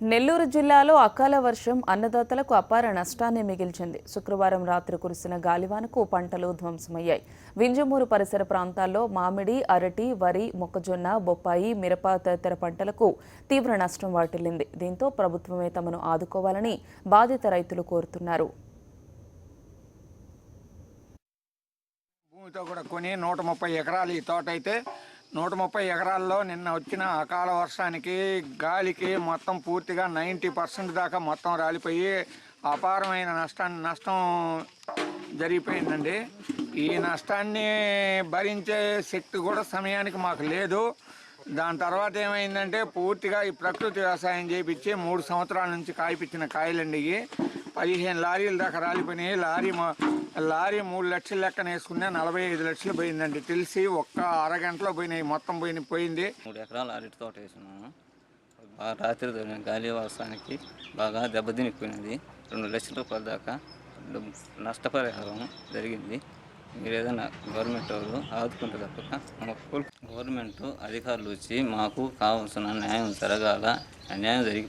నెల్లూరు జిల్లాలో అకాల వర్షం అన్నదాతలకు అపార నష్టాన్ని మిగిల్చింది. శుక్రవారం రాత్రి కురిసిన గాలివానకు పంటలు ధ్వంసమయ్యాయి. వింజమూరు పరిసర ప్రాంతాల్లో మామిడి, అరటి, వరి, మొక్కజొన్న, బొప్పాయి, మిరప తదితర పంటలకు తీవ్ర నష్టం వాటిల్లింది. దీంతో ప్రభుత్వమే తమను ఆదుకోవాలని బాధిత రైతులు కోరుతున్నారు. భూమితో కూడా కొని 130 ఎకరాలు ఈ తోట అయితే 130 ఎకరాల్లో నిన్న వచ్చిన అకాల వర్షానికి గాలికి మొత్తం పూర్తిగా 90% దాకా మొత్తం రాలిపోయి అపారమైన నష్టం జరిగిపోయిందండి. ఈ నష్టాన్ని భరించే శక్తి కూడా సమయానికి మాకు లేదు. దాని తర్వాత ఏమైందంటే పూర్తిగా ఈ ప్రకృతి వ్యవసాయం చేయించి 3 సంవత్సరాల నుంచి కాయిపించిన కాయలండి. 15 లారీల దాకా రాలిపోయినాయి. లారీ 3 లక్షల లెక్కన వేసుకున్నా 45 లక్షలు పోయిందండి. తెలిసి ఒక్క అరగంటలో పోయినాయి, మొత్తం పోయింది. 3 ఎకరాల అరటి తోట వేసినాము. రాత్రి గాలి వర్షానికి బాగా దెబ్బతినిపోయినది. 2 లక్షల రూపాయల దాకా నష్టపరిహారం జరిగింది. మీరు ఏదైనా గవర్నమెంట్ వాళ్ళు ఆదుకుంటే తప్పక గవర్నమెంట్ అధికారులు వచ్చి మాకు కావాల్సిన న్యాయం జరగాల. అన్యాయం జరిగి